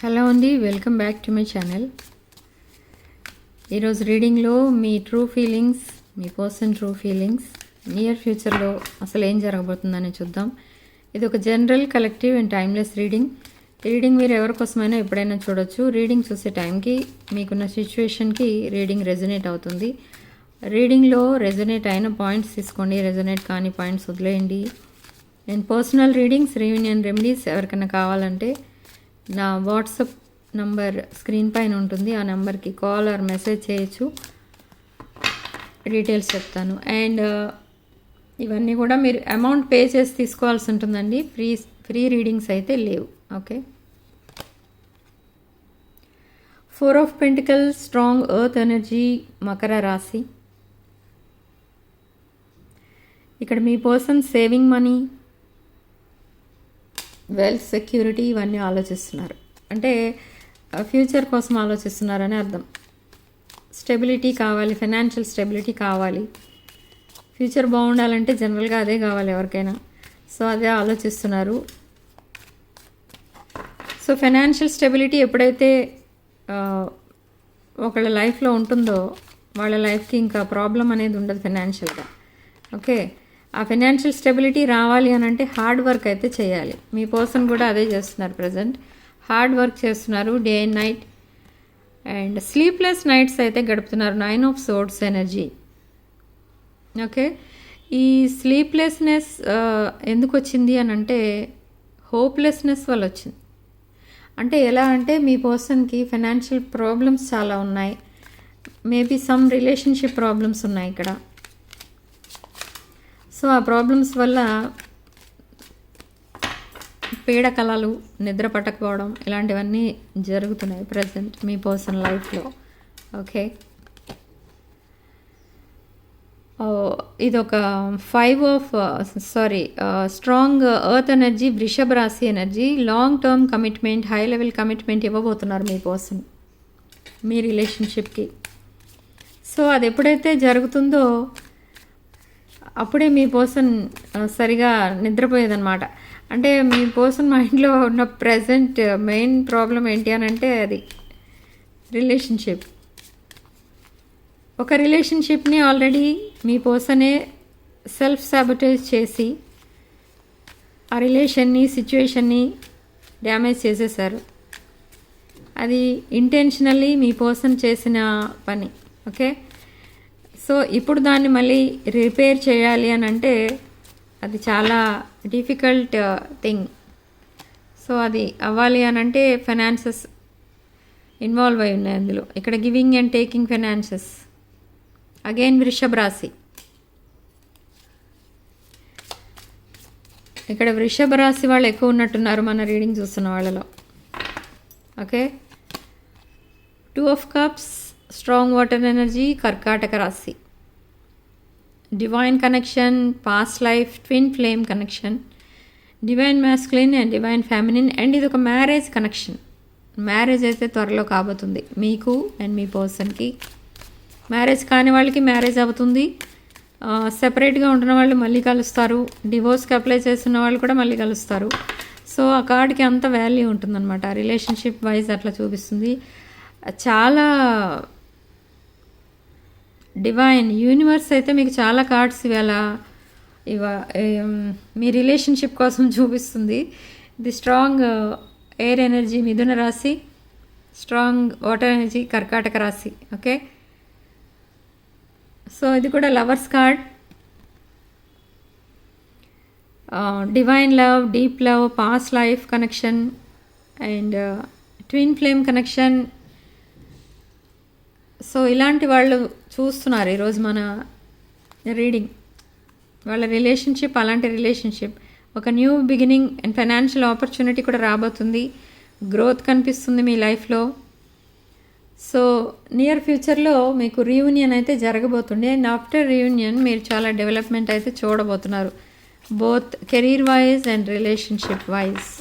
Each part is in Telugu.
హలో అండి, welcome back to my channel. ఈరోజు రీడింగ్లో మీ ట్రూ ఫీలింగ్స్, మీ పర్సన్ ట్రూ ఫీలింగ్స్ నియర్ ఫ్యూచర్లో అసలు ఏం జరగబోతుందని చూద్దాం. ఇది ఒక general, collective and timeless reading. Reading మీరు ఎవరికోసమైనా ఎప్పుడైనా చూడొచ్చు. రీడింగ్ చూసే టైంకి మీకున్న సిచ్యువేషన్కి రీడింగ్ రెజొనేట్ అవుతుంది. రీడింగ్లో రెజొనేట్ అయిన పాయింట్స్ తీసుకోండి, రెజొనేట్ కాని పాయింట్స్ వదిలేయండి. And personal readings, reunion remedies ఎవరికైనా కావాలంటే నా వాట్సాప్ నంబర్ స్క్రీన్ పైన ఉంటుంది. ఆ నెంబర్కి కాల్ ఆర్ మెసేజ్ చేయొచ్చు, డీటెయిల్స్ చెప్తాను. అండ్ ఇవన్నీ కూడా మీరు అమౌంట్ పే చేసి తీసుకోవాల్సి ఉంటుందండి. ఫ్రీ రీడింగ్స్ అయితే లేవు. Okay. 4 of pentacles, strong earth energy, మకర రాశి. ఇక్కడ మీ person saving money, wealth, security ఇవన్నీ ఆలోచిస్తున్నారు. అంటే ఫ్యూచర్ కోసం ఆలోచిస్తున్నారని అర్థం. స్టెబిలిటీ కావాలి, ఫైనాన్షియల్ స్టెబిలిటీ కావాలి. ఫ్యూచర్ బాగుండాలంటే జనరల్గా అదే కావాలి ఎవరికైనా. సో అదే ఆలోచిస్తున్నారు. సో ఫైనాన్షియల్ స్టెబిలిటీ ఎప్పుడైతే ఒకళ్ళ లైఫ్లో ఉంటుందో వాళ్ళ లైఫ్కి ఇంకా ప్రాబ్లం అనేది ఉండదు ఫైనాన్షియల్గా. ఓకే. ఆ ఫైనాన్షియల్ స్టెబిలిటీ రావాలి అని అంటే హార్డ్ వర్క్ అయితే చేయాలి. మీ పర్సన్ కూడా అదే చేస్తున్నారు. ప్రజెంట్ హార్డ్ వర్క్ చేస్తున్నారు day and night. And sleepless nights అయితే గడుపుతున్నారు. 9 ఆఫ్ సోర్డ్స్ ఎనర్జీ. ఓకే. ఈ స్లీప్లెస్నెస్ ఎందుకు వచ్చింది అని అంటే హోప్లెస్నెస్ వల్ల వచ్చింది. అంటే ఎలా అంటే మీ పర్సన్కి ఫైనాన్షియల్ ప్రాబ్లమ్స్ చాలా ఉన్నాయి. మేబీ సమ్ రిలేషన్షిప్ ప్రాబ్లమ్స్ ఉన్నాయి ఇక్కడ. సో ఆ ప్రాబ్లమ్స్ వల్ల పీడకలలు, నిద్ర పట్టకపోవడం ఇలాంటివన్నీ జరుగుతున్నాయి ప్రజెంట్ మీ పర్సన్ లైఫ్లో. ఓకే. ఇదొక 5 ఆఫ్ స్ట్రాంగ్ ఎర్త్ ఎనర్జీ, వృషభ రాశి energy. Long term commitment, high level commitment ఇవ్వబోతున్నారు మీ పర్సన్ మీ రిలేషన్షిప్కి. సో అది ఎప్పుడైతే జరుగుతుందో అప్పుడే మీ పర్సన్ సరిగా నిద్రపోయేదన్నమాట. అంటే మీ పర్సన్ మైండ్లో ఉన్న ప్రజెంట్ మెయిన్ ప్రాబ్లం ఏంటి అని అంటే అది రిలేషన్షిప్. ఒక రిలేషన్షిప్ని ఆల్రెడీ మీ పర్సనే సెల్ఫ్ సాబొటేజ్ చేసి ఆ రిలేషన్ని, సిచ్యువేషన్ని డ్యామేజ్ చేసేసారు. అది ఇంటెన్షనల్లీ మీ పర్సన్ చేసిన పని. ఓకే. సో ఇప్పుడు దాన్ని మళ్ళీ రిపేర్ చేయాలి అని అంటే అది చాలా డిఫికల్ట్ థింగ్. సో అది అవ్వాలి అని అంటే ఫైనాన్సెస్ ఇన్వాల్వ్ అయి ఉన్నాయి అందులో. ఇక్కడ giving and taking finances. Again వృషభ రాశి. ఇక్కడ వృషభ రాశి వాళ్ళు ఎక్కువ ఉన్నట్టున్నారు మన రీడింగ్ చూస్తున్న వాళ్ళలో. Okay. 2 of cups, strong water energy, కర్కాటక రాశి. Divine connection, past life, twin flame connection, divine masculine and divine feminine. And ఇది ఒక మ్యారేజ్ కనెక్షన్. మ్యారేజ్ అయితే త్వరలో కాబోతుంది మీకు అండ్ మీ పర్సన్కి. మ్యారేజ్ కాని వాళ్ళకి మ్యారేజ్ అవుతుంది. సెపరేట్గా ఉంటున్న వాళ్ళు మళ్ళీ కలుస్తారు. డివోర్స్కి అప్లై చేస్తున్న వాళ్ళు కూడా మళ్ళీ కలుస్తారు. సో ఆ కార్డ్కి అంత వాల్యూ ఉంటుందన్నమాట. రిలేషన్షిప్ వైజ్ అట్లా చూపిస్తుంది. చాలా డివైన్ యూనివర్స్ అయితే మీకు చాలా కార్డ్స్ మీ రిలేషన్షిప్ కోసం చూపిస్తుంది. ది స్ట్రాంగ్ ఎయిర్ ఎనర్జీ, మిథున రాశి. స్ట్రాంగ్ వాటర్ ఎనర్జీ, కర్కాటక రాశి. ఓకే. సో ఇది కూడా lovers card. Divine love, deep love, past life connection and twin flame connection. So ఇలాంటి వాళ్ళు చూస్తున్నారు ఈరోజు మన రీడింగ్. వాళ్ళ రిలేషన్షిప్ అలాంటి రిలేషన్షిప్. ఒక new beginning and financial opportunity కూడా రాబోతుంది. గ్రోత్ కనిపిస్తుంది మీ లైఫ్లో. సో నియర్ ఫ్యూచర్లో మీకు రీయూనియన్ అయితే జరగబోతుంది. అండ్ ఆఫ్టర్ రీయూనియన్ మీరు చాలా డెవలప్మెంట్ అయితే చూడబోతున్నారు, both career wise and relationship wise.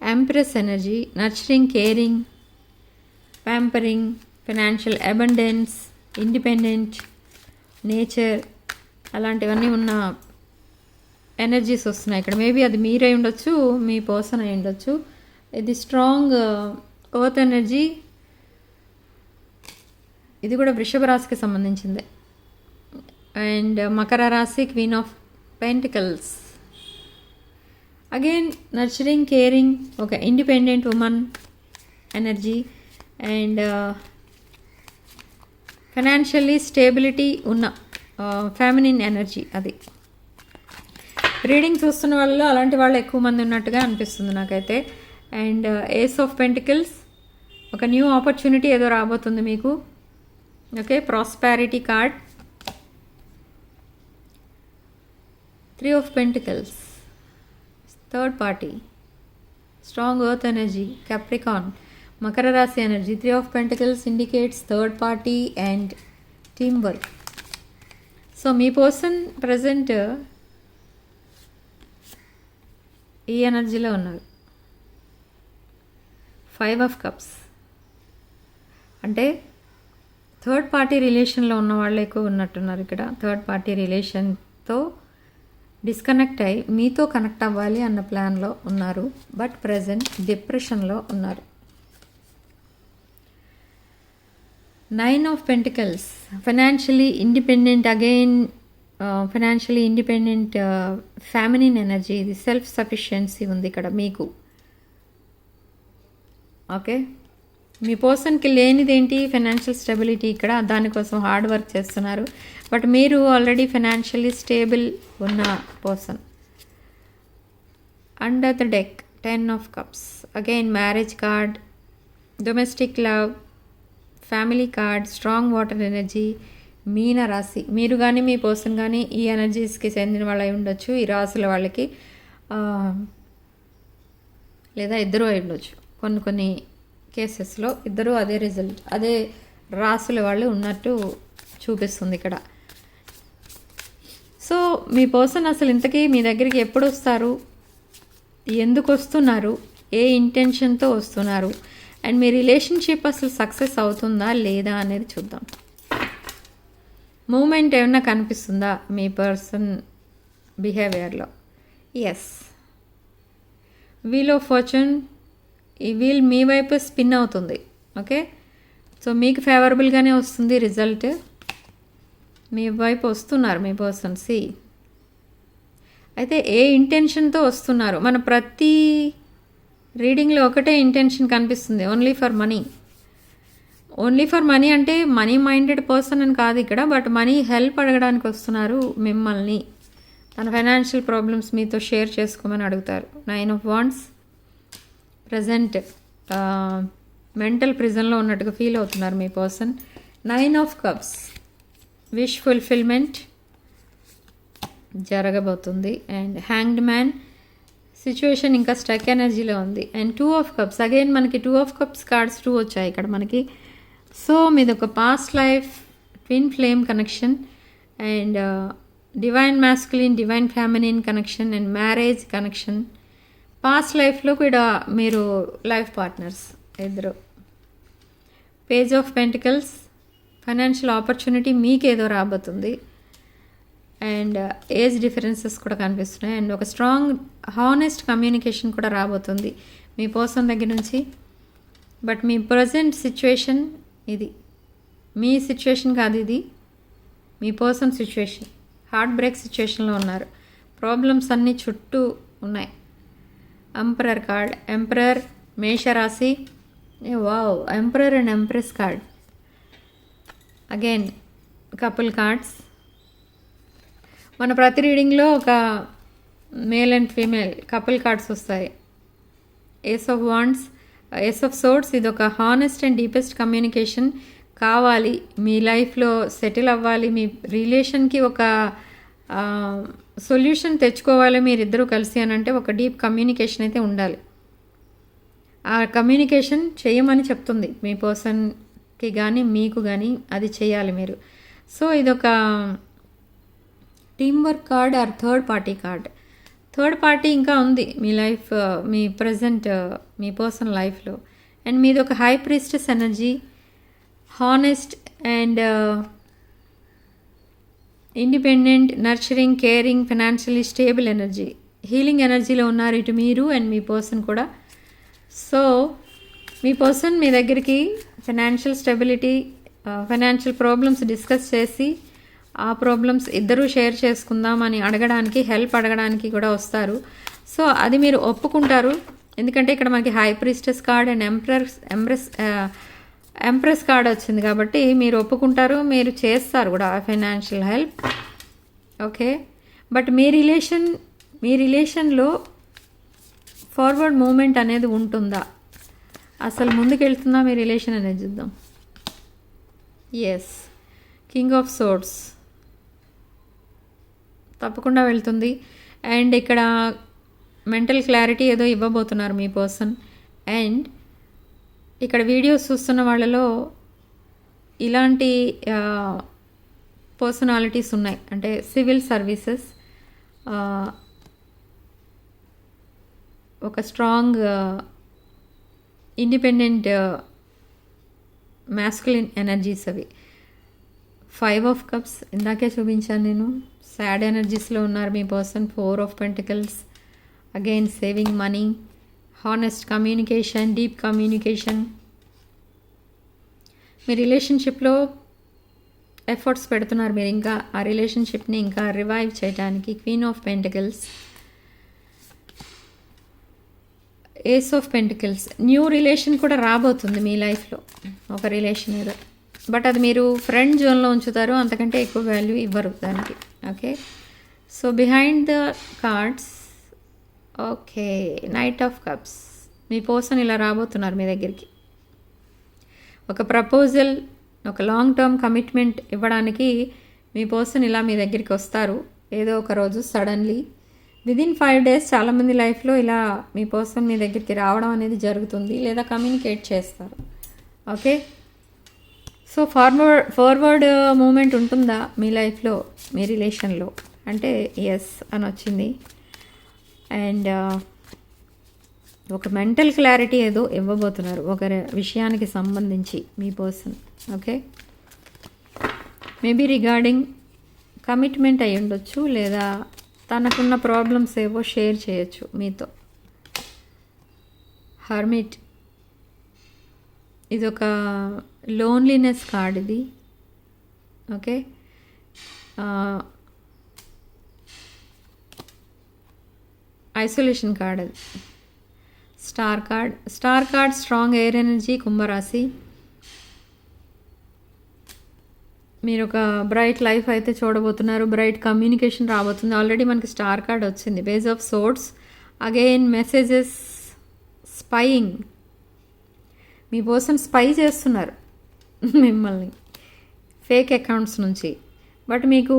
Empress energy, nurturing, caring, pampering, financial abundance, independent, nature అలాంటివన్నీ ఉన్న ఎనర్జీస్ వస్తున్నాయి ఇక్కడ. మేబీ అది మీరై ఉండొచ్చు, మీ పర్సన్ అయి ఉండొచ్చు. ఇది స్ట్రాంగ్ ఎర్త్ ఎనర్జీ. ఇది కూడా వృషభ రాశికి సంబంధించిందే. అండ్ మకర రాశి queen of pentacles. Again nurturing, caring, ఒక independent women energy. And financially stability ఉన్న ఫెమినిన్ ఎనర్జీ అది. రీడింగ్ చూస్తున్న వాళ్ళలో అలాంటి వాళ్ళు ఎక్కువ మంది ఉన్నట్టుగా అనిపిస్తుంది నాకైతే. అండ్ ఏస్ ఆఫ్ పెంటికల్స్, ఒక న్యూ ఆపర్చునిటీ ఏదో రాబోతుంది మీకు. Okay, prosperity card. 3 of pentacles, third party, strong earth energy, Capricorn, మకర రాశి energy. 3 of pentacles indicates third party and team work. So మీ పర్సన్ ప్రజెంట్ ఈ ఎనర్జీలో ఉన్నారు. 5 ఆఫ్ కప్స్ అంటే థర్డ్ పార్టీ రిలేషన్లో ఉన్న వాళ్ళు ఎక్కువ ఉన్నట్టున్నారు ఇక్కడ. థర్డ్ పార్టీ రిలేషన్తో డిస్కనెక్ట్ అయ్యి మీతో కనెక్ట్ అవ్వాలి అన్న ప్లాన్లో ఉన్నారు. బట్ ప్రజెంట్ డిప్రెషన్లో ఉన్నారు. 9 of pentacles, financially independent. Again financially independent feminine energy. ఇది సెల్ఫ్ సఫిషియన్సీ ఉంది ఇక్కడ మీకు. ఓకే, మీ పర్సన్కి లేనిదేంటి? Financial stability. ఇక్కడ దానికోసం హార్డ్ వర్క్ చేస్తున్నారు. బట్ మీరు ఆల్రెడీ ఫైనాన్షియల్లీ స్టేబుల్ ఉన్న person. Under the deck 10 of cups. Again marriage card, domestic love, family card, strong water energy, మీన రాశి. మీరు కానీ మీ పర్సన్ కానీ ఈ ఎనర్జీస్కి చెందిన వాళ్ళు అయి ఉండొచ్చు, ఈ రాశుల వాళ్ళకి, లేదా ఇద్దరు అయి ఉండొచ్చు. కొన్ని కేసెస్లో ఇద్దరు అదే రిజల్ట్, అదే రాశుల వాళ్ళు ఉన్నట్టు చూపిస్తుంది ఇక్కడ. సో మీ పర్సన్ అసలు ఇంతకీ మీ దగ్గరికి ఎప్పుడు వస్తారు, ఎందుకు వస్తున్నారు, ఏ ఇంటెన్షన్తో వస్తున్నారు, అండ్ మీ రిలేషన్షిప్ అసలు సక్సెస్ అవుతుందా లేదా అనేది చూద్దాం. మూమెంట్ ఏమన్నా కనిపిస్తుందా మీ పర్సన్ బిహేవియర్లో? Yes, wheel of fortune. ఈ వీల్ మీ వైపు స్పిన్ అవుతుంది. ఓకే, సో మీకు ఫేవరబుల్గానే వస్తుంది రిజల్ట్. మీ వైపు వస్తున్నారు మీ పర్సన్. సి అయితే ఏ ఇంటెన్షన్తో వస్తున్నారు? మన ప్రతి రీడింగ్లో ఒకటే ఇంటెన్షన్ కనిపిస్తుంది, only for money. Only for money అంటే మనీ మైండెడ్ పర్సన్ అని కాదు ఇక్కడ, బట్ మనీ హెల్ప్ అడగడానికి వస్తున్నారు మిమ్మల్ని. తన ఫైనాన్షియల్ ప్రాబ్లమ్స్ మీతో షేర్ చేసుకోమని అడుగుతారు. 9 ఆఫ్ వాండ్స్. ప్రజెంట్ మెంటల్ ప్రిజన్లో ఉన్నట్టుగా ఫీల్ అవుతున్నారు మీ person. 9 of cups, wish fulfilment జరగబోతుంది. అండ్ హ్యాంగ్డ్ మ్యాన్, సిచ్యువేషన్ ఇంకా స్ట్రక్ ఎనర్జీలో ఉంది. And 2 of cups. అగైన్ మనకి 2 ఆఫ్ కప్స్ కార్డ్స్ 2 వచ్చాయి ఇక్కడ మనకి. సో మీది ఒక past life twin flame connection, and divine masculine, divine feminine connection, and marriage connection. Past లైఫ్లో కూడా మీరు లైఫ్ పార్ట్నర్స్ ఇద్దరు. Page of pentacles, financial opportunity మీకేదో రాబోతుంది. అండ్ ఏజ్ డిఫరెన్సెస్ కూడా కనిపిస్తున్నాయి. అండ్ ఒక స్ట్రాంగ్ హానెస్ట్ కమ్యూనికేషన్ కూడా రాబోతుంది మీ పర్సన్ దగ్గర నుంచి. బట్ మీ ప్రజెంట్ సిచ్యువేషన్ ఇది, మీ సిచ్యువేషన్ కాదు ఇది, మీ పర్సన్ సిచ్యువేషన్. హార్ట్ బ్రేక్ సిచ్యువేషన్లో ఉన్నారు. ప్రాబ్లమ్స్ అన్నీ చుట్టూ ఉన్నాయి. ఎంపరర్ కార్డ్, ఎంపరర్, మేషరాశి. Wow, emperor and empress card. Again couple cards. మన ప్రతి రీడింగ్లో ఒక male and female couple cards వస్తాయి. Ace of wands, ace of swords. ఇది ఒక హానెస్ట్ అండ్ డీపెస్ట్ కమ్యూనికేషన్ కావాలి. మీ లైఫ్లో సెటిల్ అవ్వాలి, మీ రిలేషన్కి ఒక సొల్యూషన్ తెచ్చుకోవాలి మీరిద్దరూ కలిసి అని అంటే ఒక డీప్ కమ్యూనికేషన్ అయితే ఉండాలి. ఆ కమ్యూనికేషన్ చేయమని చెప్తుంది మీ పర్సన్కి కానీ మీకు కానీ, అది చేయాలి మీరు. సో ఇదొక team work card or third party card. Third party ఇంకా ఉంది మీ లైఫ్, మీ ప్రజెంట్ మీ పర్సన్ లైఫ్లో. అండ్ మీది ఒక high priestess energy, honest and independent, nurturing, caring, financially stable energy, healing ఎనర్జీలో ఉన్నారు ఇటు మీరు అండ్ మీ పర్సన్ కూడా. సో మీ పర్సన్ మీ దగ్గరికి financial stability, financial problems discuss చేసి ఆ ప్రాబ్లమ్స్ ఇద్దరూ షేర్ చేసుకుందామని అడగడానికి, హెల్ప్ అడగడానికి కూడా వస్తారు. సో అది మీరు ఒప్పుకుంటారు, ఎందుకంటే ఇక్కడ మనకి high priestess card and empress card వచ్చింది కాబట్టి మీరు ఒప్పుకుంటారు, మీరు చేస్తారు కూడా ఫైనాన్షియల్ హెల్ప్. ఓకే, బట్ మీ రిలేషన్లో ఫార్వర్డ్ మూమెంట్ అనేది ఉంటుందా, అసలు ముందుకెళ్తుందా మీ రిలేషన్ అనేది చూద్దాం. ఎస్, కింగ్ ఆఫ్ సోర్డ్స్ తప్పకుండా వెళ్తుంది. అండ్ ఇక్కడ మెంటల్ క్లారిటీ ఏదో ఇవ్వబోతున్నారు మీ పర్సన్. అండ్ ఇక్కడ వీడియోస్ చూస్తున్న వాళ్ళలో ఇలాంటి పర్సనాలిటీస్ ఉన్నాయి, అంటే సివిల్ సర్వీసెస్, ఒక స్ట్రాంగ్ ఇండిపెండెంట్ మ్యాస్కులిన్ ఎనర్జీస్ అవి. 5 ఆఫ్ కప్స్ ఇందాకే చూపించాను నేను. సాడ్ ఎనర్జీస్లో ఉన్నారు మీ person. 4 of pentacles, again saving money, honest communication, deep communication. మీ రిలేషన్షిప్లో ఎఫర్ట్స్ పెడుతున్నారు మీరు ఇంకా ఆ రిలేషన్షిప్ని ఇంకా రివైవ్ చేయడానికి. Queen of pentacles, ace of pentacles. New relation కూడా రాబోతుంది మీ లైఫ్లో, ఒక రిలేషన్ ఏదో, బట్ అది మీరు ఫ్రెండ్ జోన్లో ఉంచుతారు, అంతకంటే ఎక్కువ వాల్యూ ఇవ్వరు దానికి. Okay, so behind the cards, okay, night of cups. Me person ఇలా రాబోతున్నారు మీ దగ్గరికి, ఒక ప్రపోజల్, ఒక లాంగ్ టర్మ్ కమిట్మెంట్ ఇవ్వడానికి మీ పర్సన్ ఇలా మీ దగ్గరికి వస్తారు ఏదో ఒక రోజు సడన్లీ. విదిన్ 5 days చాలామంది లైఫ్లో ఇలా మీ పర్సన్ మీ దగ్గరికి రావడం అనేది జరుగుతుంది, లేదా కమ్యూనికేట్ చేస్తారు. ఓకే, సో ఫార్వర్డ్ మూమెంట్ ఉంటుందా మీ లైఫ్లో, మీ రిలేషన్లో అంటే ఎస్ అని వచ్చింది. అండ్ ఒక మెంటల్ క్లారిటీ ఏదో ఇవ్వబోతున్నారు ఒక విషయానికి సంబంధించి మీ person. Okay, maybe regarding commitment అయి ఉండొచ్చు, లేదా తనకున్న ప్రాబ్లమ్స్ ఏవో షేర్ చేయొచ్చు మీతో. హర్మిట్, ఇది ఒక లోన్లీనెస్ కార్డ్ ఇది. ఓకే, ఐసోలేషన్ కార్డ్ అది. Star card strong air energy, కుంభరాశి. మీరు ఒక బ్రైట్ లైఫ్ అయితే చూడబోతున్నారు, బ్రైట్ కమ్యూనికేషన్ రాబోతుంది. ఆల్రెడీ మనకి స్టార్ కార్డ్ వచ్చింది. Page of swords, again messages, spying. Me person spy చేస్తున్నారు మిమ్మల్ని ఫేక్ అకౌంట్స్ నుంచి, బట్ మీకు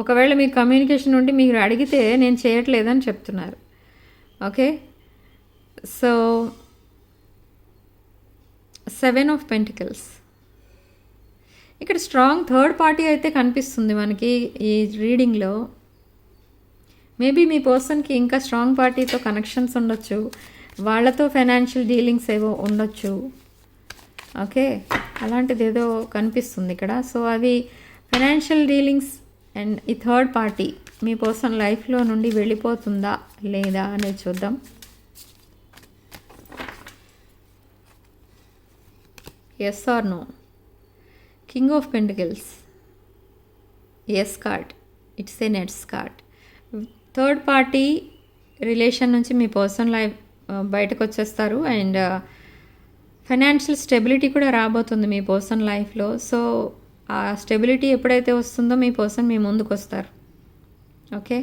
ఒకవేళ మీ కమ్యూనికేషన్ ఉండి మీరు అడిగితే నేను చేయట్లేదని చెప్తున్నారు. Okay, so 7 of pentacles. ఇక్కడ స్ట్రాంగ్ థర్డ్ పార్టీ అయితే కనిపిస్తుంది మనకి ఈ రీడింగ్లో. మేబీ మీ పర్సన్కి ఇంకా స్ట్రాంగ్ పార్టీతో కనెక్షన్స్ ఉండొచ్చు, వాళ్ళతో ఫైనాన్షియల్ డీలింగ్స్ ఏవో ఉండొచ్చు. ఓకే, అలాంటిది ఏదో కనిపిస్తుంది ఇక్కడ. సో అవి ఫైనాన్షియల్ డీలింగ్స్. అండ్ ఈ థర్డ్ పార్టీ మీ పర్సన్ లైఫ్లో నుండి వెళ్ళిపోతుందా లేదా అనేది చూద్దాం. Yes or no. King of pentacles, yes card, it's a నెట్స్ కార్డ్. థర్డ్ పార్టీ రిలేషన్ నుంచి మీ పర్సన్ లైఫ్ బయటకు వచ్చేస్తారు. అండ్ ఫైనాన్షియల్ స్టెబిలిటీ కూడా రాబోతుంది మీ పర్సన్ లైఫ్లో. సో ఆ స్టెబిలిటీ ఎప్పుడైతే వస్తుందో మీ పర్సన్ మీ ముందుకు వస్తారు. ఓకే,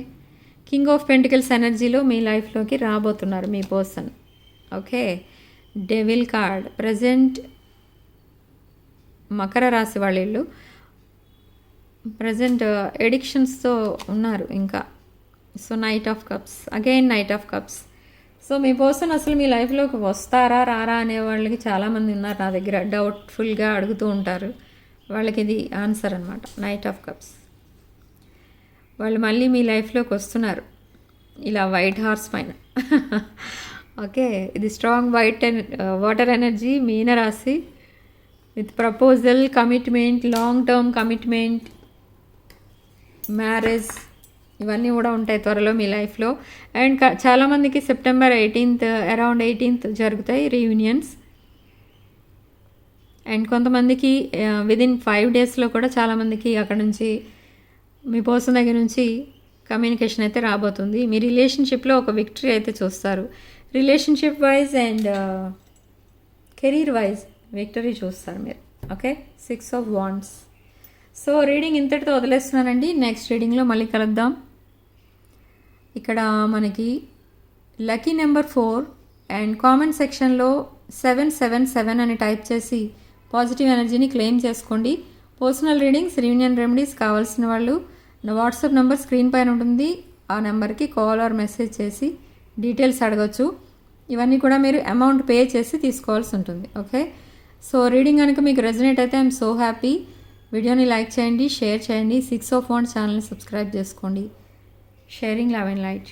కింగ్ ఆఫ్ పెంటికల్స్ ఎనర్జీలో మీ లైఫ్లోకి రాబోతున్నారు మీ person. Okay, devil card. Present మకర రాశి వాళ్ళు ప్రజెంట్ ఎడిక్షన్స్తో ఉన్నారు ఇంకా. So knight of cups, again knight of cups. So మీ పర్సన్ అసలు మీ లైఫ్లోకి వస్తారా రారా అనే వాళ్ళకి చాలామంది ఉన్నారు నా దగ్గర, డౌట్ఫుల్గా అడుగుతూ ఉంటారు. వాళ్ళకి ఇది ఆన్సర్ అనమాట, నైట్ ఆఫ్ కప్స్. వాళ్ళు మళ్ళీ మీ లైఫ్లోకి వస్తున్నారు ఇలా వైట్ హార్స్ పైన. ఓకే, ఇది స్ట్రాంగ్ వాటర్ ఎనర్జీ, మీనరాశి, with proposal, commitment, long term commitment. Marriage ఇవన్నీ కూడా ఉంటాయి త్వరలో మీ లైఫ్లో. అండ్ చాలామందికి సెప్టెంబర్ 18th అరౌండ్ 18th జరుగుతాయి రీయూనియన్స్. అండ్ కొంతమందికి విదిన్ 5 daysలో కూడా చాలామందికి అక్కడ నుంచి మీ పర్సన్ దగ్గర నుంచి కమ్యూనికేషన్ అయితే రాబోతుంది. మీ రిలేషన్షిప్లో ఒక విక్టరీ అయితే చూస్తారు. Relationship wise and career wise victory చూస్తారు మీరు. Okay, 6 of Wands. So reading ఇంతటితో వదిలేస్తున్నానండి. నెక్స్ట్ రీడింగ్లో మళ్ళీ కలుద్దాం. ఇక్కడ మనకి లక్కీ నెంబర్ 4 అండ్ కామెంట్ సెక్షన్లో 777 అని టైప్ చేసి పాజిటివ్ ఎనర్జీని క్లెయిమ్ చేసుకోండి. పర్సనల్ రీడింగ్స్, రీయూనియన్ రెమెడీస్ కావాల్సిన వాళ్ళు నా వాట్సాప్ నెంబర్ స్క్రీన్ పైన ఉంటుంది. ఆ నెంబర్కి కాల్ ఆర్ మెసేజ్ చేసి డీటెయిల్స్ అడగచ్చు. ఇవన్నీ కూడా మీరు అమౌంట్ పే చేసి తీసుకోవాల్సి ఉంటుంది. ఓకే, సో రీడింగ్ కనుక మీకు రెజనేట్ అయితే ఐఎమ్ సో హ్యాపీ. వీడియోని లైక్ చేయండి, షేర్ చేయండి. 6 of Wands ఛానల్ని సబ్స్క్రైబ్ చేసుకోండి. Sharing love and light.